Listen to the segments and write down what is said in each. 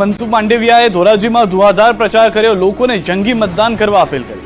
મનસુખ માંડવિયાએ ધોરાજીમાં ધુઆધાર પ્રચાર કર્યો, લોકોને જંગી મતદાન કરવા અપીલ કરી।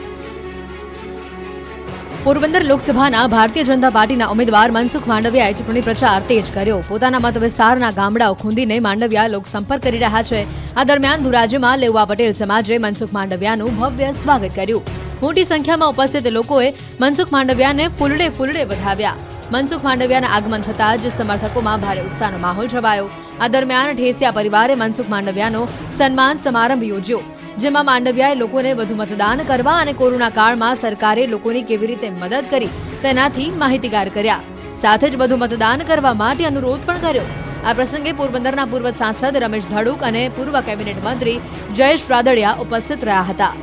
પોરબંદર લોકસભાના ભારતીય જનતા પાર્ટીના ઉમેદવાર મનસુખ માંડવિયાએ ચૂંટણી પ્રચાર તેજ કર્યો। પોતાના મત વિસ્તારના ગામડાઓ ખૂંદીને માંડવિયા લોકસંપર્ક કરી રહ્યા છે। આ દરમિયાન ધોરાજીમાં લેઉવા પટેલ સમાજે મનસુખ માંડવિયાનું ભવ્ય સ્વાગત કર્યું। મોટી સંખ્યામાં ઉપસ્થિત લોકોએ મનસુખ માંડવિયાને ફૂલડે ફૂલડે વધાવ્યા। મનસુખ માંડવિયાના આગમન થતાં જ સમર્થકોમાં ભારે ઉત્સાહનો માહોલ છવાયો। આ દરમિયાન ઠેસિયા પરિવારે મનસુખ માંડવિયાનો સન્માન સમારંભ યોજ્યો, જેમાં માંડવિયાએ લોકોને વધુ મતદાન કરવા અને કોરોના કાળમાં સરકારે લોકોની કેવી રીતે મદદ કરી તેનાથી માહિતીગાર કર્યા। સાથે જ વધુ મતદાન કરવા માટે અનુરોધ પણ કર્યો। આ પ્રસંગે પોરબંદરના પૂર્વ સાંસદ રમેશ ધડુક અને પૂર્વ કેબિનેટ મંત્રી જયેશ રાદડિયા ઉપસ્થિત રહ્યા હતા।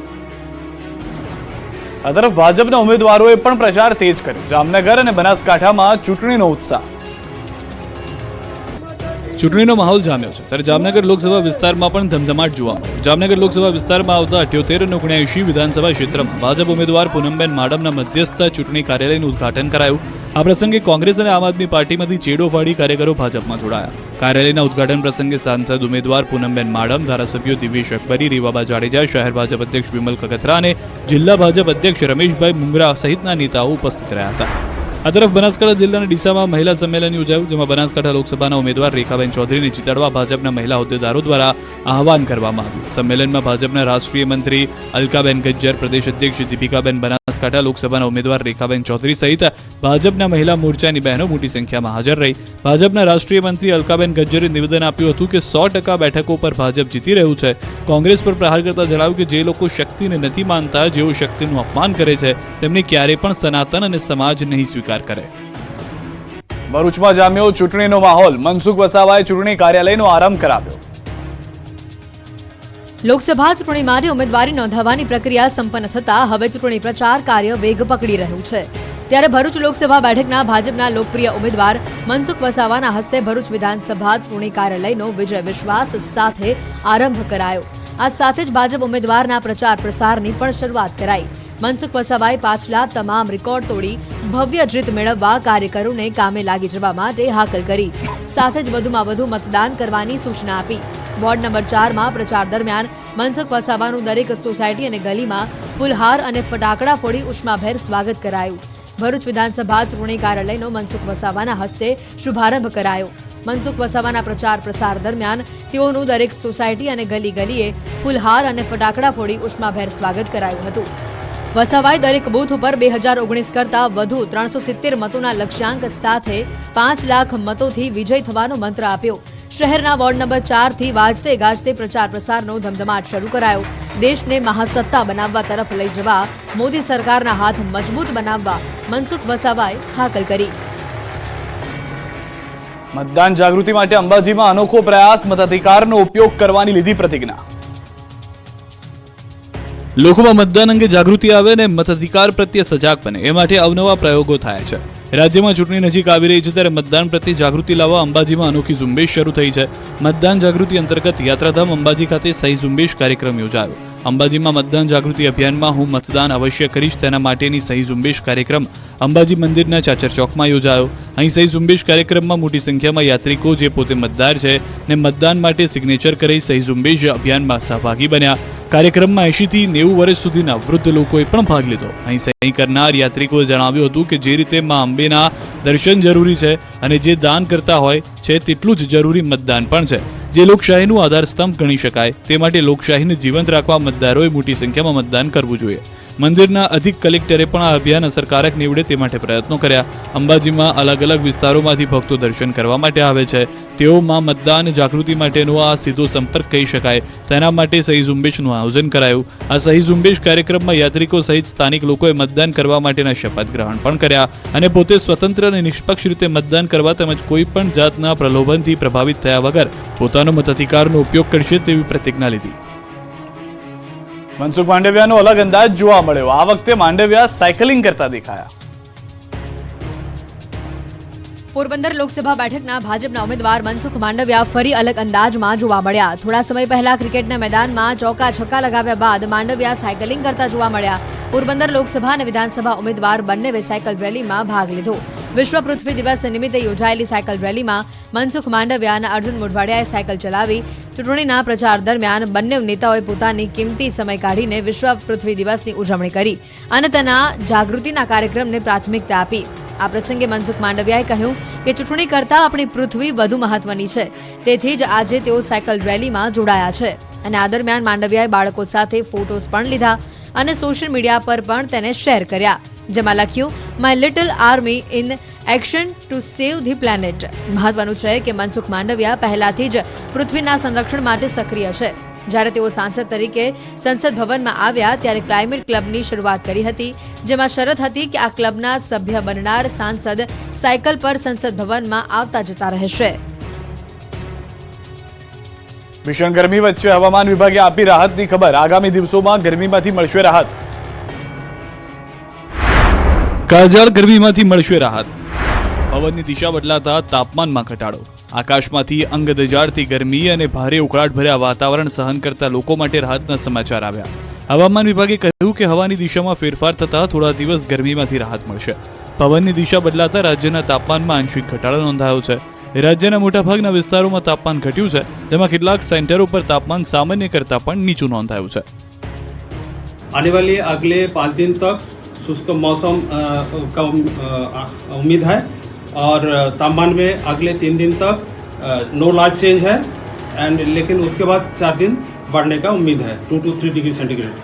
આ તરફ ભાજપના ઉમેદવારોએ પણ પ્રચાર તેજ કર્યો। જામનગર અને બનાસકાંઠામાં ચૂંટણીનો ઉત્સાહ। ચૂંટણીનો માહોલ જામ્યો છે ત્યારે જામનગર લોકસભા વિસ્તારમાં પણ ધમધમાટ જોવા મળ્યો। જામનગર લોકસભા વિસ્તારમાં આવતા 78 અને 79 વિધાનસભા ક્ષેત્રમાં ભાજપ ઉમેદવાર પૂનમબેન માડમના મધ્યસ્થ ચૂંટણી કાર્યાલયનું ઉદ્ઘાટન કરાયું। આ પ્રસંગે કોંગ્રેસ અને આમ આદમી પાર્ટીમાંથી ચેડો ફાડી કાર્યકરો ભાજપમાં જોડાયા। કાર્યાલયના ઉદ્ઘાટન પ્રસંગે સાંસદ ઉમેદવાર પૂનમબેન માડમ, ધારાસભ્યો દિવેશ અકબરી, રીવાબા જાડેજા, શહેર ભાજપ અધ્યક્ષ વિમલ કગથરા અને જિલ્લા ભાજપ અધ્યક્ષ રમેશભાઈ મુંગરા સહિતના નેતાઓ ઉપસ્થિત રહ્યા હતા। આ તરફ બનાસકાંઠા જિલ્લાના ડીસામાં મહિલા સંમેલન યોજાયું, જેમાં બનાસકાંઠા લોકસભાના ઉમેદવાર રેખાબેન ચૌધરીને જીતાડવા ભાજપના મહિલા હોદ્દેદારો દ્વારા આહવાન કરવામાં આવ્યું। સંમેલનમાં ભાજપના રાષ્ટ્રીય મંત્રી અલકાબેન ગજ્જર, પ્રદેશ અધ્યક્ષ દીપિકાબેન, બનાસકાંઠા લોકસભાના ઉમેદવાર રેખાબેન ચૌધરી સહિત ભાજપના મહિલા મોરચાની બહેનો મોટી સંખ્યામાં હાજર રહી। ભાજપના રાષ્ટ્રીય મંત્રી અલકાબેન ગજ્જરે નિવેદન આપ્યું હતું કે 100% બેઠકો પર ભાજપ જીતી રહ્યું છે। કોંગ્રેસ પર પ્રહાર કરતા જણાવ્યું કે જે લોકો શક્તિને નથી માનતા, જેઓ શક્તિનું અપમાન કરે છે, તેમને ક્યારેય પણ સનાતન અને સમાજ નહીં સ્વીકાર કરે। ભરૂચમાં જામ્યો ચૂંટણીનો માહોલ। મનસુખ વસાવાએ ચૂંટણી કાર્યાલયનો આરંભ કરાવ્યો। લોકસભા ચૂંટણી માટે ઉમેદવારી નોંધાવવાની પ્રક્રિયા સંપન્ન થતા હવે ચૂંટણી પ્રચાર કાર્ય વેગ પકડી રહ્યું છે। ત્યારે ભરૂચ લોકસભા બેઠકના ભાજપના લોકપ્રિય ઉમેદવાર મનસુખ વસાવાના હસ્તે ભરૂચ વિધાનસભા ચૂંટણી કાર્યાલયનો વિજય વિશ્વાસ સાથે આરંભ કરાયો। આ સાથે જ ભાજપ ઉમેદવારના પ્રચાર પ્રસારની પણ શરૂઆત કરાઈ। મનસુખ વસાવાએ પાછલા તમામ રેકોર્ડ તોડી ભવ્ય જીત મેળવવા કાર્યકરોને કામે લાગી જવા માટે હાકલ કરી। સાથે જ વધુમાં વધુ મતદાન કરવાની સૂચના આપી। વોર્ડ નંબર 4માં પ્રચાર દરમિયાન મનસુખ વસાવાનું દરેક સોસાયટી અને ગલીમાં ફૂલહાર અને ફટાકડા ફોડી ઉષ્માભેર સ્વાગત કરાયું। ભરૂચ વિધાનસભા ચૂંટણી કાર્યાલયનો મનસુખ વસાવાના હસ્તે શુભારંભ કરાયો। મનસુખ વસાવાના પ્રચાર પ્રસાર દરમિયાન તેઓનું દરેક સોસાયટી અને ગલીએ ફૂલહાર અને ફટાકડા ફોડી ઉષ્માભેર સ્વાગત કરાયું હતું। વસાવાએ દરેક બૂથ ઉપર 2019 કરતા વધુ 370 મતોના લક્ષ્યાંક સાથે 5 લાખ મતોથી વિજય થવાનો મંત્ર આપ્યો। શહેરના વોર્ડ નંબર 4 થી વાજતે ગાજતે પ્રચાર પ્રસારનો ધમધમાટ શરૂ કરાયો। દેશને મહાસત્તા બનાવવા તરફ લઈ જવા મોદી સરકારના હાથ મજબૂત બનાવવા મનસુખ વસાવાએ હાકલ કરી। મતદાન જાગૃતિ માટે અંબાજીમાં અનોખો પ્રયાસ। મતાધિકારનો ઉપયોગ કરવાની લીધી પ્રતિજ્ઞા। લોકોમાં મતદાન અંગે જાગૃતિ આવે અને મતાધિકાર પ્રત્યે સજાગ બને એ માટે અવનવા પ્રયોગો થાય છે। રાજ્યમાં ચૂંટણી નજીક આવી રહી છે ત્યારે મતદાન પ્રત્યે જાગૃતિ લાવવા અંબાજીમાં અનોખી ઝુંબેશ શરૂ થઈ છે। મતદાન જાગૃતિ અંતર્ગત યાત્રાધામ અંબાજી ખાતે સહી ઝુંબેશ કાર્યક્રમ યોજાયો। અંબાજીમાં મતદાન જાગૃતિ અભિયાનમાં હું મતદાન અવશ્ય કરીશ તેના માટેની સહી ઝુંબેશ કાર્યક્રમ અંબાજી મંદિરના ચાચર ચોકમાં યોજાયો। અહીં સહી ઝુંબેશ કાર્યક્રમમાં મોટી સંખ્યામાં યાત્રિકો જે પોતે મતદાર છે ને મતદાન માટે સિગ્નેચર કરી સહી ઝુંબેશ અભિયાનમાં સહભાગી બન્યા। કાર્યક્રમમાં 80 થી 90 વર્ષ સુધીના વૃદ્ધ લોકોએ પણ ભાગ લીધો। અહીં સહી કરનાર યાત્રિકોએ જણાવ્યું હતું કે જે રીતે મા અંબેના દર્શન જરૂરી છે અને જે દાન કરતા હોય છે તેટલું જ જરૂરી મતદાન પણ છે, જે લોકશાહીનું આધારસ્તંભ ગણી શકાય। તે માટે લોકશાહીને જીવંત રાખવા મતદારોએ મોટી સંખ્યામાં મતદાન કરવું જોઈએ। મંદિરના અધિક કલેક્ટરે પણ આ અભિયાન અસરકારક નીવડે તે માટે પ્રયત્નો કર્યા। અંબાજીમાં અલગ અલગ વિસ્તારોમાંથી ભક્તો દર્શન કરવા માટે આવે છે। તેઓમાં મતદાન જાગૃતિ માટેનો આ સીધો સંપર્ક કહી શકાય, તેના માટે સહી ઝુંબેશનું આયોજન કરાયું। આ સહી ઝુંબેશ કાર્યક્રમમાં યાત્રિકો સહિત સ્થાનિક લોકોએ મતદાન કરવા માટેના શપથ ગ્રહણ પણ કર્યા અને પોતે સ્વતંત્ર અને નિષ્પક્ષ રીતે મતદાન કરવા તેમજ કોઈ પણ જાતના પ્રલોભનથી પ્રભાવિત થયા વગર પોતાનો મતાધિકારનો ઉપયોગ કરશે તેવી પ્રતિજ્ઞા લીધી। મનસુખ માંડવિયાનો અલગ અંદાજ જોવા મળ્યો। આ વખતે માંડવિયા સાયકલિંગ કરતા દેખાયા। પોરબંદર લોકસભા બેઠકના ભાજપના ઉમેદવાર મનસુખ માંડવિયા ફરી અલગ અંદાજમાં જોવા મળ્યા। થોડા સમય પહેલા ક્રિકેટના મેદાનમાં ચોકા છક્કા લગાવ્યા બાદ માંડવિયા સાયકલિંગ કરતા જોવા મળ્યા। પોરબંદર લોકસભા અને વિધાનસભા ઉમેદવાર બંનેએ સાયકલ રેલીમાં ભાગ લીધો। વિશ્વ પૃથ્વી દિવસ નિમિત્તે યોજાયેલી સાયકલ રેલીમાં મનસુખ માંડવિયા અને અર્જુન મોઢવાડિયાએ સાયકલ ચલાવી ચૂંટણીના પ્રચાર દરમિયાન બંને નેતાઓએ પોતાની કિંમતી સમય કાઢીને વિશ્વ પૃથ્વી દિવસની ઉજવણી કરી અને તેના જાગૃતિના કાર્યક્રમને પ્રાથમિકતા આપી. આ પ્રસંગે મનસુખ માંડવિયાએ કહ્યું કે ચૂંટણી કરતાં આપણી પૃથ્વી વધુ મહત્વની છે, તેથી જ આજે તેઓ સાયકલ રેલીમાં જોડાયા છે. અને આ દરમિયાન માંડવિયાએ બાળકો સાથે ફોટોસ પણ લીધા અને સોશિયલ મીડિયા પર પણ તેને શેર કર્યા, જેમાં લખ્યું, my little army in action to save the planet. મહત્વનું છે કે મનસુખ માંડવિયા પહેલાથી જ પૃથ્વીના સંરક્ષણ માટે સક્રિય છે. જ્યારે તેઓ સાંસદ તરીકે સંસદ ભવનમાં આવ્યા ત્યારે ક્લાઇમેટ ક્લબની શરૂઆત કરી હતી, જેમાં શરત હતી કે આ ક્લબના સભ્ય બનનાર સાંસદ સાયકલ પર સંસદ ભવનમાં આવતા જતા રહેશે. ભીષણ ગરમી વચ્ચે હવામાન વિભાગે આપી રાહતની ખબર. આગામી દિવસોમાં ગરમીમાંથી મળશે રાહત. કાળઝાળ ગરમીમાંથી મળશે રાહત. પવનની દિશા બદલાતા તાપમાનમાં ઘટાડો. આકાશમાંથી અંગદજાળથી ગરમી અને ભારે ઉકળાટભર્યા વાતાવરણ સહન કરતા લોકો માટે રાહતના સમાચાર આવ્યા. હવામાન વિભાગે કહ્યું કે હવાની દિશામાં ફેરફાર થતા થોડા દિવસ ગરમીમાંથી રાહત મળશે. પવનની દિશા બદલાતા રાજ્યના તાપમાનમાં આંશિક ઘટાડો નોંધાયો છે. રાજ્યના મોટાભાગના વિસ્તારોમાં તાપમાન ઘટ્યું છે, જેમાં કેટલાક સેન્ટરો પર તાપમાન સામાન્ય કરતાં પણ નીચું નોંધાયું છે. आने वाले अगले 5 दिन तक शुष्क मौसम का उम्मीद है और तापमान में अगले 3 दिन तक नो लार्ज चेंज है एंड लेकिन उसके बाद 4 दिन बढ़ने का उम्मीद है 2 to 3 डिग्री सेंटीग्रेड.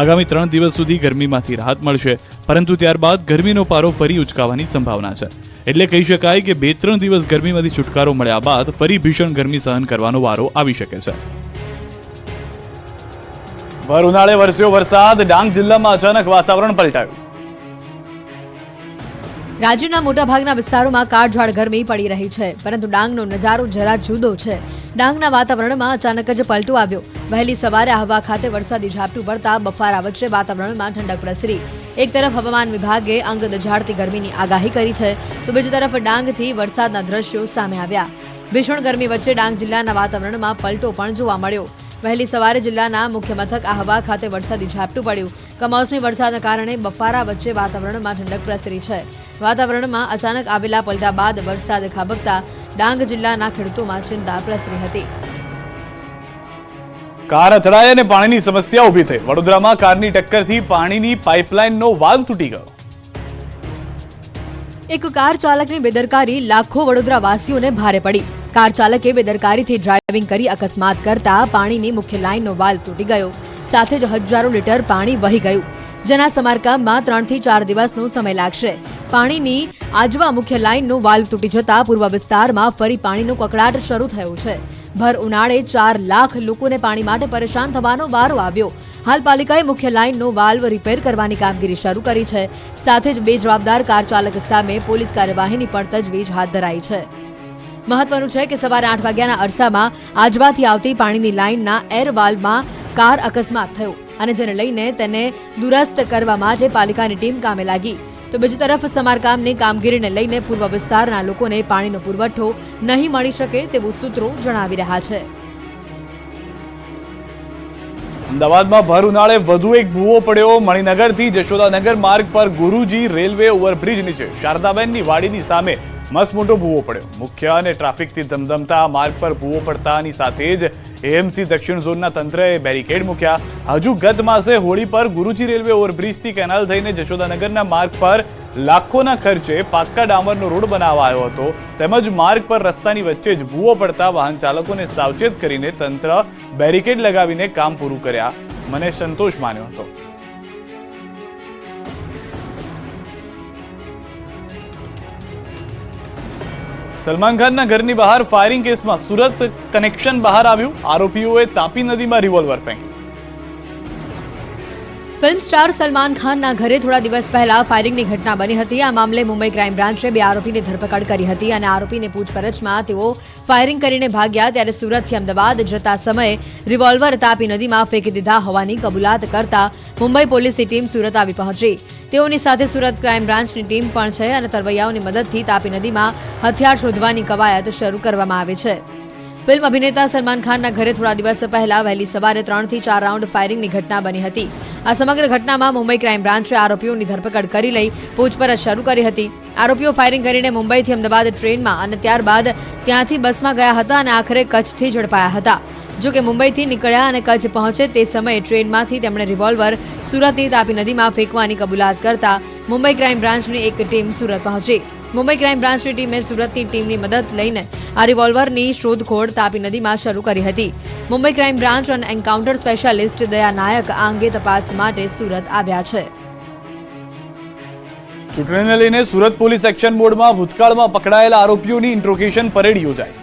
આગામી 3 દિવસ સુધી ગરમીમાંથી રાહત મળશે, પરંતુ ત્યારબાદ ગરમીનો પારો ફરી ઉચકાવાની સંભાવના છે. એટલે કહી શકાય કે 2-3 દિવસ ગરમીમાંથી છુટકારો મળ્યા બાદ ફરી ભીષણ ગરમી સહન કરવાનો વારો આવી શકે છે. ભર ઉનાળે વરસ્યો વરસાદ. ડાંગ જિલ્લામાં અચાનક વાતાવરણ પલટાયું. રાજ્યના મોટાભાગના વિસ્તારોમાં કાળઝાળ ગરમી પડી રહી છે, પરંતુ ડાંગનો નજારો જરા જુદો છે. ડાંગના વાતાવરણમાં અચાનક જ પલટો આવ્યો. વહેલી સવારે આહવા ખાતે વરસાદી ઝાપટું પડતા બફારા વચ્ચે વાતાવરણમાં ઠંડક પ્રસરી. એક તરફ હવામાન વિભાગે અંગ દઝાડતી ગરમીની આગાહી કરી છે, તો બીજી તરફ ડાંગથી વરસાદના દ્રશ્યો સામે આવ્યા. ભીષણ ગરમી વચ્ચે ડાંગ જિલ્લાના વાતાવરણમાં પલટો પણ જોવા મળ્યો. વહેલી સવારે જિલ્લાના મુખ્ય મથક આહવા ખાતે વરસાદી ઝાપટું પડ્યું. કમોસમી વરસાદના કારણે બફારા વચ્ચે વાતાવરણમાં ઠંડક પ્રસરી છે. વાતાવરણમાં અચાનક આવેલા પલટા બાદ વરસાદ ખાબકતા ડાંગ જિલ્લાના ખેડૂતોમાં ચિંતા પ્રસરી હતી. કાર અથડાઈ અને પાણીની સમસ્યા ઊભી થઈ. વડોદરામાં કારની ટક્કરથી પાણીની પાઇપલાઇનનો વાલ્વ તૂટી ગયો. એક કાર ચાલકની બેદરકારી લાખો વડોદરાવાસીઓને ભારે પડી. કાર ચાલકે બેદરકારીથી ડ્રાઇવિંગ કરી અકસ્માત કરતા પાણીની મુખ્ય લાઇનનો વાલ્વ તૂટી ગયો. સાથે જ હજારો લીટર પાણી વહી ગયું, જેના સમારકામમાં 3 થી 4 દિવસનો સમય લાગશે. પાણીની આજવા મુખ્ય લાઇનનો વાલ્વ તૂટી જતા પૂર્વ વિસ્તારમાં ફરી પાણીનો કકળાટ શરૂ થયો છે. ભર ઉનાળે 4 લાખ લોકોને પાણી માટે પરેશાન થવાનો વારો આવ્યો. હાલ પાલિકાએ મુખ્ય લાઇનનો વાલ્વ રિપેર કરવાની કામગીરી શરૂ કરી છે. સાથે જ બેજવાબદાર કાર ચાલક સામે પોલીસ કાર્યવાહીની પણ તજવીજ હાથ ધરાઈ છે. મહત્વનું છે કે સવારે 8 વાગ્યાના અરસામાં આજવાથી આવતી પાણીની લાઇનના એર વાલ્વમાં કાર અકસ્માત થયો અને જેને લઈને તેને દુરસ્ત કરવા માટે પાલિકાની ટીમ કામે લાગી. તો બીજી તરફ સમારકામની કામગીરીને લઈને પૂર્વ વિસ્તારના લોકોને પાણીનો પુરવઠો નહીં મળી શકે તેવું સૂત્રો જણાવી રહ્યા છે. અમદાવાદમાં ભર ઉનાળે વધુ એક ભૂવો પડ્યો. મણિનગરથી જશોદાનગર માર્ગ પર ગુરુજી રેલવે ઓવરબ્રિજ નીચે શારદાબેનની વાડીની સામે મસ્ત મોટો ભૂવો પડ્યો. મુખ્ય અને ટ્રાફિકથી ધમધમતા માર્ગ પર ભૂવો પડતાની સાથે જ એએમસી દક્ષિણ ઝોનના તંત્રએ બેરિકેડ મૂક્યા. હજુ ગત માસે હોળી પર ગુરુજી રેલવે ઓવરબ્રિજથી કેનાલ થઈને જશોદાનગરના માર્ગ પર લાખોના ખર્ચે પાક્કા ડામરનો રોડ બનાવાયો હતો. તેમજ માર્ગ પર રસ્તાની વચ્ચે જ ભૂવો પડતા વાહન ચાલકોને સાવચેત કરીને તંત્ર બેરિકેડ લગાવીને કામ પૂરું કર્યા. મને સંતોષ માન્યો હતો. સલમાન ખાનના ઘરની બહાર ફાયરિંગ કેસમાં સુરત કનેક્શન બહાર આવ્યું. આરોપીઓએ તાપી નદીમાં રિવોલ્વર ફેંક્યું. ફિલ્મ સ્ટાર સલમાન ખાનના ઘરે થોડા દિવસ પહેલા ફાયરિંગની ઘટના બની હતી. આ મામલે મુંબઈ ક્રાઇમ બ્રાન્ચે 2 આરોપીની ધરપકડ કરી હતી અને આરોપીને પૂછપરછમાં તેઓ ફાયરિંગ કરીને ભાગ્યા ત્યારે સુરતથી અમદાવાદ જતા સમયે રિવોલ્વર તાપી નદીમાં ફેંકી દીધા હોવાની કબૂલાત કરતા મુંબઈ પોલીસની ટીમ સુરત આવી પહોંચી. તેઓની સાથે સુરત ક્રાઇમ બ્રાન્ચની ટીમ પણ છે અને તરવૈયાઓની મદદથી તાપી નદીમાં હથિયાર શોધવાની કવાયત શરૂ કરવામાં આવી છે. ફિલ્મ અભિનેતા સલમાન ખાનના ઘરે થોડા દિવસ પહેલા વહેલી સવારે 3 થી 4 રાઉન્ડ ફાયરિંગની ઘટના બની હતી. આ સમગ્ર ઘટનામાં મુંબઈ ક્રાઇમ બ્રાન્ચે આરોપીઓની ધરપકડ કરી લઈ પૂછપરછ શરૂ કરી હતી. આરોપીઓ ફાયરિંગ કરીને મુંબઈથી અમદાવાદ ટ્રેનમાં અને ત્યારબાદ ત્યાંથી બસમાં ગયા હતા અને આખરે કચ્છથી ઝડપાયા હતા. જો કે મુંબઈથી નીકળ્યા અને કચ્છ પહોંચે તે સમયે ટ્રેનમાંથી તેમણે રિવોલ્વર સુરતની તાપી નદીમાં ફેંકવાની કબૂલાત કરતા મુંબઈ ક્રાઇમ બ્રાન્ચની એક ટીમ સુરત પહોંચી. મુંબઈ ક્રાઇમ બ્રાન્ચની ટીમે સુરતની ટીમની મદદ લઈને આ રિવોલ્વરની શોધખોળ તાપી નદીમાં શરૂ કરી હતી. મુંબઈ ક્રાઇમ બ્રાન્ચ અને એન્કાઉન્ટર સ્પેશિયાલિસ્ટ દયા નાયક આ અંગે તપાસ માટે સુરત આવ્યા છે. ચૂંટણીને લઈને સુરત પોલીસ એક્શન મોડમાં ભૂતકાળમાં પકડાયેલા આરોપીઓની ઇન્ટ્રોગેશન પરેડ યોજાઈ.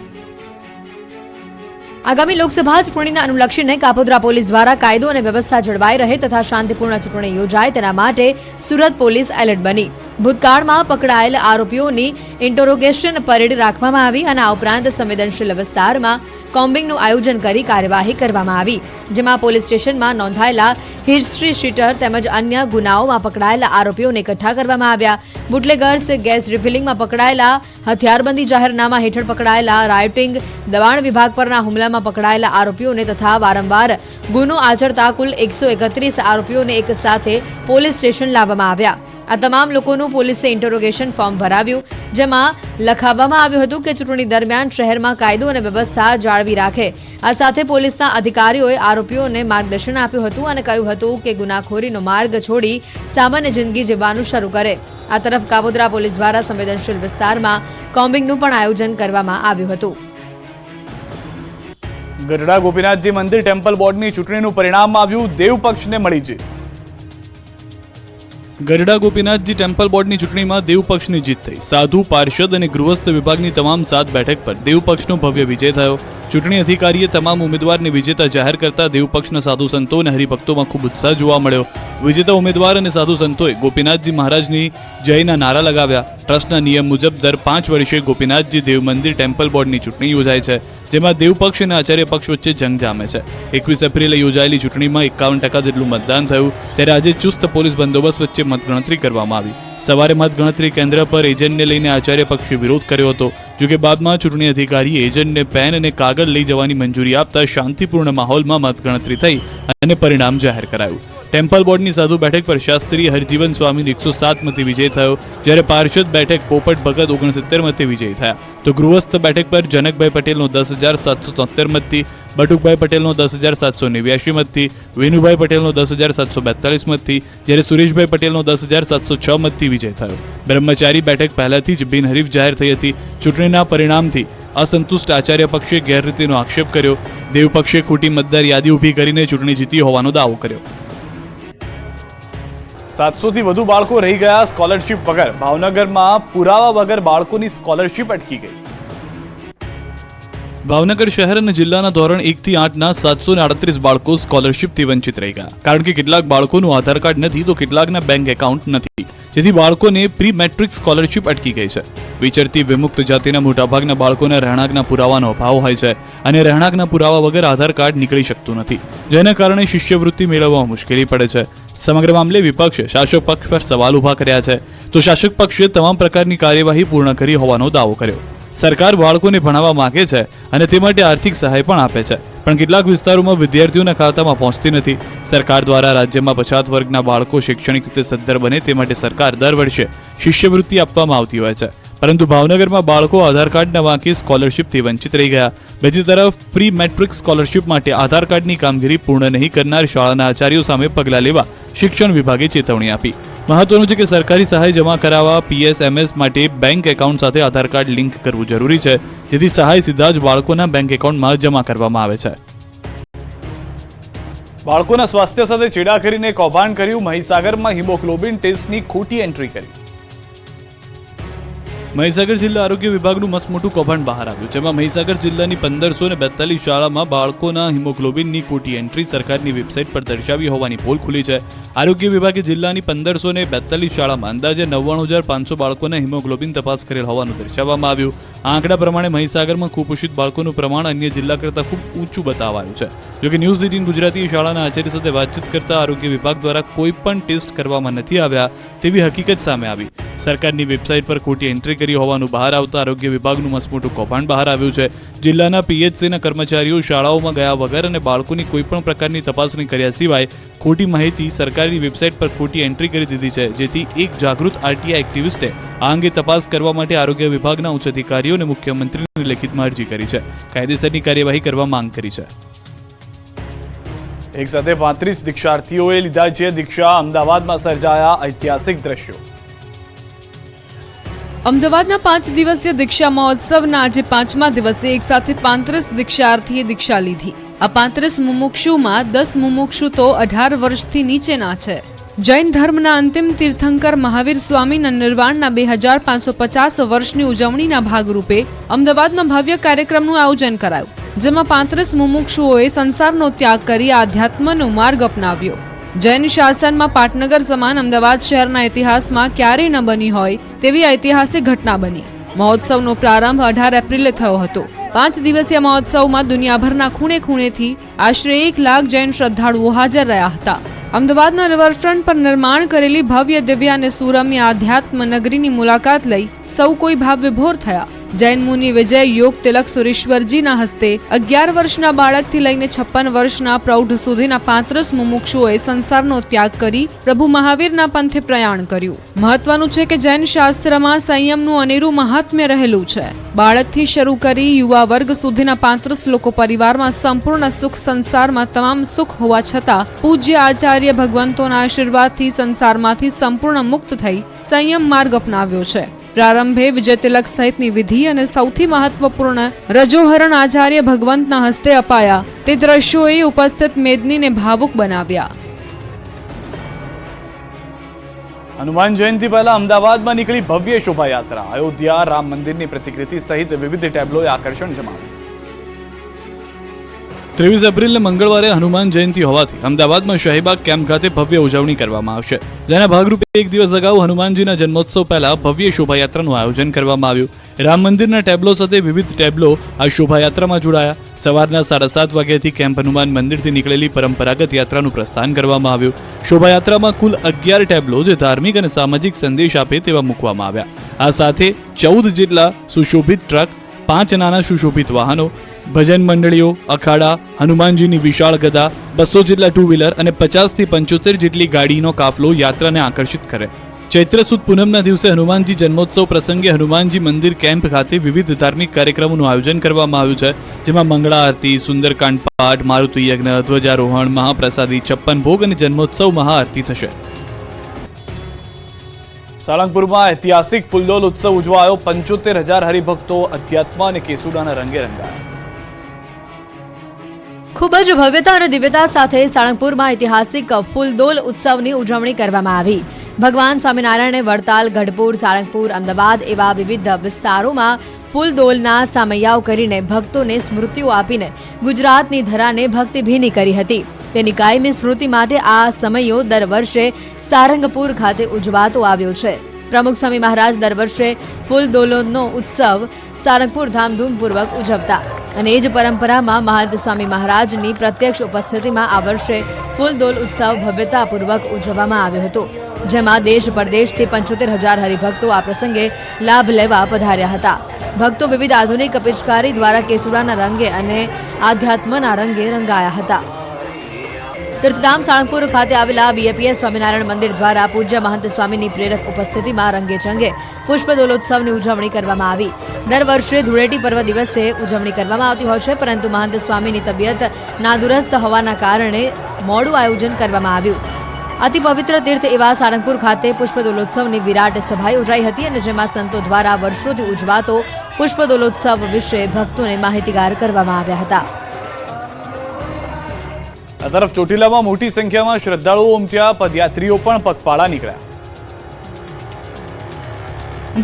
આગામી લોકસભા ચૂંટણીને અનુલક્ષીને કાપોદ્રા પોલીસ દ્વારા કાયદો અને વ્યવસ્થા જળવાઈ રહે તથા શાંતિપૂર્ણ ચૂંટણી યોજાય તેના માટે સુરત પોલીસ એલર્ટ બની. ભૂતકાળમાં પકડાયેલ આરોપીઓની ઇન્ટરોગેશન પરેડ રાખવામાં આવી અને આ ઉપરાંત સંવેદનશીલ વિસ્તારમાં કોમ્બિંગનું આયોજન કરી કાર્યવાહી કરવામાં આવી, જેમાં પોલીસ સ્ટેશનમાં નોંધાયેલા હિસ્ટ્રી શીટર તેમજ અન્ય ગુનાઓમાં પકડાયેલા આરોપીઓને એકઠા કરવામાં આવ્યા. બુટલેગર્સ, ગેસ રિફિલિંગમાં પકડાયેલા, હથિયારબંધી જાહેરનામા હેઠળ પકડાયેલા, રાયોટિંગ, દબાણ વિભાગ પરના હુમલામાં પકડાયેલા આરોપીઓને તથા વારંવાર ગુનો આચરતા કુલ 131 આરોપીઓને એક સાથે પોલીસ સ્ટેશન લાવવામાં આવ્યા. આ તમામ લોકોનું પોલીસે ઇન્ટરોગેશન ફોર્મ ભરાવ્યું, જેમાં લખાવવામાં આવ્યું હતું કે ચૂંટણી દરમિયાન શહેરમાં કાયદો અને વ્યવસ્થા જાળવી રાખે. આ સાથે પોલીસના અધિકારીઓએ આરોપીઓને માર્ગદર્શન આપ્યું હતું અને કહ્યું હતું કે ગુનાખોરીનો માર્ગ છોડી સામાન્ય જિંદગી જીવવાનું શરૂ કરે. આ તરફ કાપોદ્રા પોલીસ દ્વારા સંવેદનશીલ વિસ્તારમાં કોમ્બિંગનું પણ આયોજન કરવામાં આવ્યું હતું. ગઢડા ગોપીનાથજી મંદિર ટેમ્પલ બોર્ડની ચૂંટણીનું પરિણામ આવ્યું. દેવ પક્ષને મળી જીત. ગઢડા ગોપીનાથજી ટેમ્પલ બોર્ડની ચૂંટણીમાં દેવ પક્ષની જીત થઈ. સાધુ, પાર્ષદ અને ગૃહસ્થ વિભાગની તમામ 7 બેઠક પર દેવ પક્ષનો ભવ્ય વિજય થયો. ચૂંટણી અધિકારીએ તમામ ઉમેદવારને વિજેતા જાહેર કરતા દેવ પક્ષના સાધુ સંતો અને હરિભક્તોમાં ખૂબ ઉત્સાહ જોવા મળ્યો. વિજેતા ઉમેદવાર અને સાધુ સંતોએ ગોપીનાથજી મહારાજની જયના નારા લગાવ્યા. ટ્રસ્ટના નિયમ મુજબ દર 5 વર્ષે ગોપીનાથજી દેવ મંદિર ટેમ્પલ બોર્ડની ચૂંટણી યોજાય છે, જેમાં દેવ પક્ષ અને આચાર્ય પક્ષ વચ્ચે જંગ જામે છે. 21 એપ્રિલે યોજાયેલી ચૂંટણીમાં 51% જેટલું મતદાન થયું, ત્યારે આજે ચુસ્ત પોલીસ બંદોબસ્ત વચ્ચે મતગણતરી કરવામાં આવી. સવારે મતગણતરી કેન્દ્ર પર એજન્ટને લઈને આચાર્ય પક્ષે વિરોધ કર્યો હતો. જોકે બાદમાં ચૂંટણી અધિકારીએ એજન્ટને પેન અને કાગળ લઈ જવાની મંજૂરી આપતા શાંતિપૂર્ણ માહોલમાં મતગણતરી થઈ અને પરિણામ જાહેર કરાયું. ટેમ્પલ બોર્ડની સાધુ બેઠક પર શાસ્ત્રી હરજીવન સ્વામીનો 107 મતે વિજય થયો, જ્યારે પાર્ષદ બેઠક પોપટ ભગત 69 મતે વિજય થયા. તો ગૃહસ્થ બેઠક પર જનકભાઈ પટેલનો 10,773 મતથી, બટુકભાઈ પટેલનો 10,789 મતથી, વિનુભાઈ પટેલનો 10,742 મતથી, જ્યારે સુરેશભાઈ પટેલનો 10,706 મતથી વિજય થયો. બ્રહ્મચારી બેઠક પહેલાથી જ બિનહરીફ જાહેર થઈ હતી. ચૂંટણીના પરિણામથી અસંતુષ્ટ આચાર્ય પક્ષે ગેરરીતિનો આક્ષેપ કર્યો. દેવ પક્ષે ખોટી મતદાર યાદી ઊભી કરીને ચૂંટણી જીતી હોવાનો દાવો કર્યો. 700 થી વધુ બાળકો રહી ગયા સ્કોલરશિપ વગર. ભાવનગરમાં પુરાવા વગર બાળકોની સ્કોલરશિપ અટકી ગઈ. ભાવનગર શહેર અને જિલ્લાના ધોરણ 1 થી 8ના 738 બાળકો સ્કોલરશિપથી વંચિત રહી ગયા. કારણ કે કેટલાક બાળકોનું આધાર કાર્ડ નથી તો કેટલાકના બેંક એકાઉન્ટ નથી, જેથી બાળકોને પ્રી મેટ્રિક સ્કોલરશિપ અટકી ગઈ છે. વિચરતી વિમુક્ત જાતિના મોટાભાગના બાળકોના રહેણાંકના પુરાવાનો અભાવ હોય છે અને રહેણાંકના પુરાવા વગર આધાર કાર્ડ નીકળી શકતું નથી, જેના કારણે શિષ્યવૃત્તિ મેળવવામાં મુશ્કેલી પડે છે. સમગ્ર મામલે વિપક્ષે શાસક પક્ષ પર સવાલ ઉભા કર્યા છે, તો શાસક પક્ષે તમામ પ્રકારની કાર્યવાહી પૂર્ણ કરી હોવાનો દાવો કર્યો. સરકાર બાળકોને ભણાવવા માંગે છે અને તે માટે આર્થિક સહાય પણ આપે છે, પણ કેટલાક વિસ્તારોમાં વિદ્યાર્થીઓના ખાતામાં પહોંચતી નથી. સરકાર દ્વારા રાજ્યમાં પછાત વર્ગના બાળકો શૈક્ષણિક રીતે સદ્ધર બને તે માટે સરકાર દર વર્ષે શિષ્યવૃત્તિ આપવામાં આવતી હોય છે, પરંતુ ભાવનગરમાં બાળકો આધાર કાર્ડના વાંકે સ્કોલરશિપથી વંચિત રહી ગયા. બીજી તરફ પ્રી મેટ્રિક સ્કોલરશિપ માટે આધાર કાર્ડની કામગીરી પૂર્ણ નહીં કરનાર શાળાના આચાર્યો સામે પગલાં લેવા શિક્ષણ વિભાગે ચેતવણી આપી. મહત્વનું છે કે સરકારી સહાય જમા કરાવવા PSMS માટે બેંક એકાઉન્ટ સાથે આધાર કાર્ડ લિંક કરવું જરૂરી છે, જેથી સહાય સીધા જ બાળકોના બેંક એકાઉન્ટમાં જમા કરવામાં આવે છે. બાળકોના સ્વાસ્થ્ય સાથે ચેડા કરીને કૌભાંડ કર્યું. મહીસાગરમાં હિમોગ્લોબિન ટેસ્ટની ખોટી એન્ટ્રી કરી. મહીસાગર જિલ્લા આરોગ્ય વિભાગનું મસમોટું કૌભાંડ બહાર આવ્યું, જેમાં મહીસાગર જિલ્લાની 1542 શાળામાં બાળકોના હિમોગ્લોબિનની ખોટી એન્ટ્રી સરકારની વેબસાઇટ પર દર્શાવી હોવાની પોલ ખુલી છે. આરોગ્ય વિભાગે જિલ્લાની 1542 શાળામાં અંદાજે 99,500 બાળકોના હિમોગ્લોબિન તપાસ કરેલ હોવાનું દર્શાવવામાં આવ્યું. આ આંકડા પ્રમાણે મહીસાગરમાં કુપોષિત બાળકોનું પ્રમાણ અન્ય જિલ્લા કરતાં ખૂબ ઊંચું બતાવાયું છે. જોકે ન્યૂઝ 18 ગુજરાતી શાળાના આચાર્ય સાથે વાતચીત કરતા આરોગ્ય વિભાગ દ્વારા કોઈ પણ ટેસ્ટ કરવામાં નથી આવ્યા તેવી હકીકત સામે આવી. સરકારની વેબસાઇટ પર ખોટી એન્ટ્રી કરી હોવાનું બહાર આવતા આરોગ્ય વિભાગનું મસમોટું કૌભાંડ બહાર આવ્યું છે. જિલ્લાના પીએચસીના કર્મચારીઓ શાળાઓમાં ગયા વગર અને બાળકોની કોઈપણ પ્રકારની તપાસણી કર્યા સિવાય ખોટી માહિતી સરકારી વેબસાઇટ પર ખોટી એન્ટ્રી કરી દીધી છે, જેથી એક જાગૃત આરટીઆઈ એક્ટિવિસ્ટે આ અંગે તપાસ કરવા માટે આરોગ્ય વિભાગના ઉચ્ચ અધિકારીઓને મુખ્યમંત્રીને લેખિતમાં અરજી કરી છે. કાયદેસરની કાર્યવાહી કરવા માંગ કરી છે. એક સાથે 35 દીક્ષાર્થીઓએ લીધા છે દીક્ષા. અમદાવાદમાં સર્જાયા ઐતિહાસિક દ્રશ્યો. અમદાવાદના 5 દિવસીય દીક્ષા મહોત્સવના આજે 5મા દિવસે એક સાથે 35 દીક્ષાર્થીએ દીક્ષા લીધી. આ 35 મુમુક્ષુમાં 10 મુમુક્ષુ તો 18 વર્ષથી નીચેના છે. જૈન ધર્મના અંતિમ તીર્થંકર મહાવીર સ્વામીના નિર્વાણના 2550 વર્ષની ઉજવણીના ભાગરૂપે અમદાવાદમાં ભવ્ય કાર્યક્રમનું આયોજન કરાયું, જેમાં 35 મુમુક્ષુઓએ સંસારનો ત્યાગ કરી આધ્યાત્મનો માર્ગ અપનાવ્યો. જૈન શાસનમાં પાટનગર સમાન અમદાવાદ શહેરના ઇતિહાસમાં ક્યારેય ન બની હોય તેવી ઐતિહાસિક ઘટના બની. મહોત્સવનો પ્રારંભ 18 એપ્રિલે થયો હતો. 5 દિવસીય મહોત્સવમાં દુનિયાભરના ખૂણે ખૂણેથી આશરે 1 લાખ જૈન શ્રદ્ધાળુઓ હાજર રહ્યા હતા. અમદાવાદના રિવરફ્રન્ટ પર નિર્માણ કરેલી ભવ્ય દિવ્ય અને સુરમ્ય આધ્યાત્મ નગરીની મુલાકાત લઈ સૌ કોઈ ભાવ વિભોર થયા. જૈન મુનિ વિજય યોગ તિલક સુરેશ્વરજીના હસ્તે 11 વર્ષના બાળકથી લઈને 56 વર્ષના પ્રૌઢ સુધીના 35 મુમુક્ષુઓએ સંસારનો ત્યાગ કરી પ્રભુ મહાવીરના પંથે પ્રયાણ કર્યું. મહત્વનું છે કે જૈન શાસ્ત્રમાં સંયમનું અનેરું મહાત્મ્ય રહેલું છે. બાળકથી શરૂ કરી યુવા વર્ગ સુધીના 35 લોકો પરિવારમાં સંપૂર્ણ સુખ, સંસારમાં તમામ સુખ હોવા છતાં પૂજ્ય આચાર્ય ભગવંતોના આશીર્વાદથી સંસારમાંથી સંપૂર્ણ મુક્ત થઈ સંયમ માર્ગ અપનાવ્યો છે. પ્રારંભે વિજય તિલક સહિતની વિધિ અને સૌથી મહત્વપૂર્ણ રજોહરણ આચાર્ય ભગવંતના હસ્તે અપાયા. તે દ્રશ્યોએ ઉપસ્થિત મેદનીને ભાવુક બનાવ્યા. હનુમાન જયંતિ પહેલા અમદાવાદમાં નીકળી ભવ્ય શોભાયાત્રા. અયોધ્યા રામ મંદિરની પ્રતિકૃતિ સહિત વિવિધ ટેબ્લોએ આકર્ષણ જમાવ્યું. 23 એપ્રિલને મંગળવારે હનુમાન જયંતિ હોવાથી અમદાવાદમાં શાહીબાગ કેમ્પ ખાતે ભવ્ય ઉજવણી કરવામાં આવશે, જેના ભાગરૂપે એક દિવસ અગાઉ હનુમાનજીના જન્મોત્સવ પહેલા ભવ્ય શોભાયાત્રાનું આયોજન કરવામાં આવ્યું. રામ મંદિરના ટેબ્લો સાથે વિવિધ ટેબ્લો આ શોભાયાત્રામાં જોડાયા. સવારના 7:30 વાગ્યાથી કેમ્પ હનુમાન મંદિરથી નીકળેલી પરંપરાગત યાત્રાનું પ્રસ્થાન કરવામાં આવ્યું. શોભાયાત્રામાં કુલ 11 ટેબ્લો જે ધાર્મિક અને સામાજિક સંદેશ આપે તેવા મૂકવામાં આવ્યા. આ સાથે 14 જેટલા સુશોભિત ટ્રક, 5 નાના સુશોભિત વાહનો, ભજન મંડળીઓ, અખાડા, હનુમાનજીની વિશાળ ગદા, 200 જેટલા ટુ વ્હીલર અને 50 થી 75 જેટલી ગાડીનો કાફલો યાત્રાને આકર્ષિત કરે. ચૈત્ર સુદ પૂનમના દિવસે હનુમાનજી જન્મોત્સવ પ્રસંગે હનુમાનજી મંદિર કેમ્પ ખાતે વિવિધ ધાર્મિક કાર્યક્રમોનું આયોજન કરવામાં આવ્યું છે, જેમાં મંગળા આરતી, સુંદરકાંડ પાઠ, મારુતિ યજ્ઞ, ધ્વજારોહણ, મહાપ્રસાદી, 56 ભોગ અને જન્મોત્સવ મહાઆરતી થશે. સાળંગપુરમાં ઐતિહાસિક ફૂલદોલ ઉત્સવ ઉજવાયો. 75,000 હરિભક્તો અધ્યાત્મ અને કેસુડાના રંગે રંગાયા. ખૂબ જ ભવ્યતા અને દિવ્યતા સાથે સાળંગપુરમાં ઐતિહાસિક ફૂલદોલ ઉત્સવની ઉજવણી કરવામાં આવી. ભગવાન સ્વામિનારાયણે વડતાલ, ગઢપુર, સાળંગપુર, અમદાવાદ એવા વિવિધ વિસ્તારોમાં ફૂલદોલના સામૈયાઓ કરીને ભક્તોને સ્મૃતિઓ આપીને ગુજરાતની ધરાને ભક્તિભીની કરી હતી. તેની કાયમી સ્મૃતિ માટે આ સમયો દર વર્ષે સારંગપુર ખાતે ઉજવાતો આવ્યો છે. પ્રમુખ સ્વામી મહારાજ દર વર્ષે ફૂલદોલનો ઉત્સવ સારંગપુર ધામધૂમપૂર્વક ઉજવતા અને એ જ પરંપરામાં મહંત સ્વામી મહારાજની પ્રત્યક્ષ ઉપસ્થિતિમાં આ વર્ષે ફૂલદોલ ઉત્સવ ભવ્યતાપૂર્વક ઉજવવામાં આવ્યો હતો, જેમાં દેશ પરદેશથી 75,000 હરિભક્તો આ પ્રસંગે લાભ લેવા પધાર્યા હતા. ભક્તો વિવિધ આધુનિક પિચકારી દ્વારા કેસુડાના રંગે અને આધ્યાત્મના રંગે રંગાયા હતા. તીર્થધામ સાળંગપુર ખાતે આવેલા બીએપીએસ સ્વામિનારાયણ મંદિર દ્વારા પૂજ્ય મહંત સ્વામીની પ્રેરક ઉપસ્થિતિમાં રંગેચંગે પુષ્પદોલોત્સવની ઉજવણી કરવામાં આવી. દર વર્ષે ધૂળેટી પર્વ દિવસે ઉજવણી કરવામાં આવતી હોય છે, પરંતુ મહંત સ્વામીની તબિયત નાદુરસ્ત હોવાના કારણે મોડું આયોજન કરવામાં આવ્યું. અતિ પવિત્ર તીર્થ એવા સાળંગપુર ખાતે પુષ્પદોલોત્સવની વિરાટ સભા યોજાઈ હતી અને જેમાં સંતો દ્વારા વર્ષોથી ઉજવાતો પુષ્પદોલોત્સવ વિશે ભક્તોને માહિતીગાર કરવામાં આવ્યા હતા. આ તરફ ચોટીલામાં મોટી સંખ્યામાં શ્રદ્ધાળુઓ ઉમટ્યા. પદયાત્રીઓ પણ પગપાળા નીકળ્યા.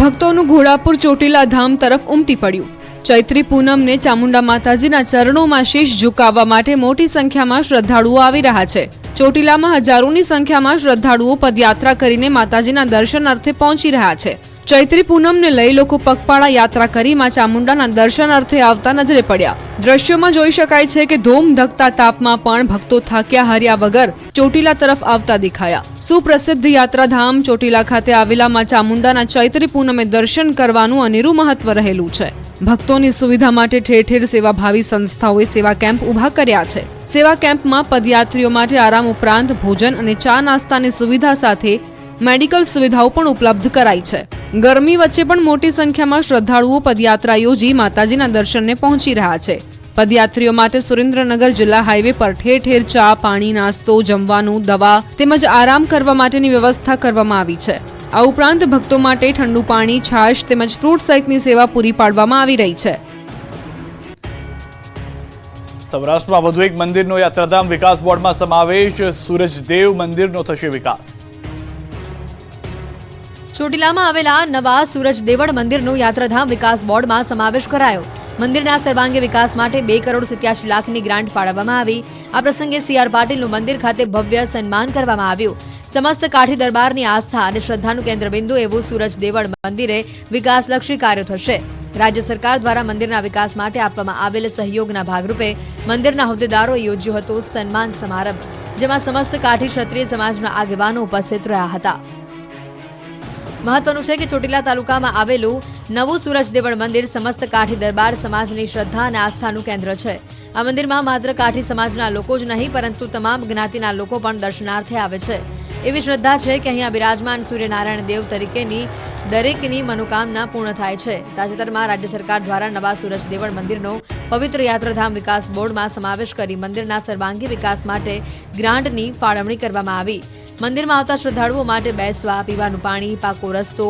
ભક્તોનું ઘોડાપુર ચોટીલા ધામ તરફ ઉમટી પડ્યું. ચૈત્રી પૂનમને ચામુંડા માતાજીના ચરણોમાં શીશ ઝુકાવવા માટે મોટી સંખ્યામાં શ્રદ્ધાળુઓ આવી રહ્યા છે. ચોટીલામાં હજારોની સંખ્યામાં શ્રદ્ધાળુઓ પદયાત્રા કરીને માતાજીના દર્શન અર્થે પહોંચી રહ્યા છે. ચૈત્રી પૂનમને લઈ લોકો પગપાળા યાત્રા કરી માં ચામુંડાના દર્શનાર્થે આવતા નજરે પડ્યા. દ્રશ્યોમાં જોઈ શકાય છે કે ધોમધકતા તાપમાં પણ ભક્તો થાક્યા હાર્યા વગર ચોટીલા તરફ આવતા દેખાયા. સુપ્રસિદ્ધ યાત્રાધામ ચોટીલા ખાતે આવેલા માં ચામુંડાના ચૈત્રી પૂનમે દર્શન કરવાનું અનેરું મહત્વ રહેલું છે. ભક્તોની સુવિધા માટે ઠેર ઠેર સેવાભાવી સંસ્થાઓએ સેવા કેમ્પ ઉભા કર્યા છે. સેવા કેમ્પમાં પદયાત્રીઓ માટે આરામ ઉપરાંત ભોજન અને ચા નાસ્તાની સુવિધા સાથે મેડિકલ સુવિધાઓ પણ ઉપલબ્ધ કરાઈ છે. ગરમી વચ્ચે પણ મોટી સંખ્યામાં શ્રદ્ધાળુઓ પદયાત્રા યોજી માતાજીના દર્શનને પહોંચી રહ્યા છે. પદયાત્રીઓ માટે સુરેન્દ્રનગર જિલ્લા હાઈવે પર ઠેર ઠેર ચા, પાણી, નાસ્તો, જમવાનું, દવા તેમજ આરામ કરવા માટેની વ્યવસ્થા કરવામાં આવી છે. આ ઉપરાંત ભક્તો માટે ઠંડુ પાણી, છાશ તેમજ ફ્રૂટ સહિતની સેવા પૂરી પાડવામાં આવી રહી છે. સૌરાષ્ટ્રમાં વધુ એક મંદિરનો યાત્રાધામ વિકાસ બોર્ડમાં સમાવેશ. સૂરજદેવ મંદિરનો થશે વિકાસ. ચોટીલામાં આવેલા નવા સૂરજદેવળ મંદિરનો યાત્રાધામ વિકાસ બોર્ડમાં સમાવેશ કરાયો. મંદિરના સર્વાંગી વિકાસ માટે 2,87 લાખની ગ્રાન્ટ ફાળવવામાં આવી. આ પ્રસંગે CR પાટીલનું મંદિર ખાતે ભવ્ય સન્માન કરવામાં આવ્યું. સમસ્ત કાઠી દરબારની આસ્થા અને શ્રદ્ધાનું કેન્દ્રબિંદુ એવું સૂરજદેવળ મંદિરે વિકાસલક્ષી કાર્યો થશે. રાજ્ય સરકાર દ્વારા મંદિરના વિકાસ માટે આપવામાં આવેલ સહયોગના ભાગરૂપે મંદિરના હોદ્દેદારોએ યોજ્યો હતો સન્માન સમારંભ, જેમાં સમસ્ત કાઠી ક્ષત્રિય સમાજના આગેવાનો ઉપસ્થિત રહ્યા હતા. મહત્વનું છે કે ચોટીલા તાલુકામાં આવેલું નવું સૂરજદેવળ મંદિર સમસ્ત કાઠી દરબાર સમાજની શ્રદ્ધા અને આસ્થાનું કેન્દ્ર છે. આ મંદિરમાં માત્ર કાઠી સમાજના લોકો જ નહીં પરંતુ તમામ જ્ઞાતિના લોકો પણ દર્શનાર્થે આવે છે. એવી શ્રદ્ધા છે કે અહીંયા બિરાજમાન સૂર્યનારાયણ દેવ તરીકેની દરેકની મનોકામના પૂર્ણ થાય છે. તાજેતરમાં રાજ્ય સરકાર દ્વારા નવા સૂરજદેવળ મંદિરનો પવિત્ર યાત્રાધામ વિકાસ બોર્ડમાં સમાવેશ કરી મંદિરના સર્વાંગી વિકાસ માટે ગ્રાન્ટની ફાળવણી કરવામાં આવી. મંદિરમાં આવતા શ્રદ્ધાળુઓ માટે બેસવા, પીવાનું પાણી, પાકો રસ્તો,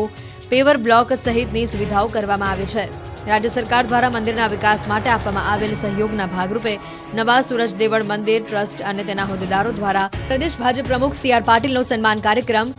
પેવર બ્લોક સહિતની સુવિધાઓ કરવામાં આવી છે. રાજ્ય સરકાર દ્વારા મંદિરના વિકાસ માટે આપવામાં આવેલ સહયોગના ભાગરૂપે નવા સૂરજદેવળ મંદિર ટ્રસ્ટ અને તેના હોદ્દેદારો દ્વારા પ્રદેશ ભાજપ પ્રમુખ CR પાટીલનો સન્માન કાર્યક્રમ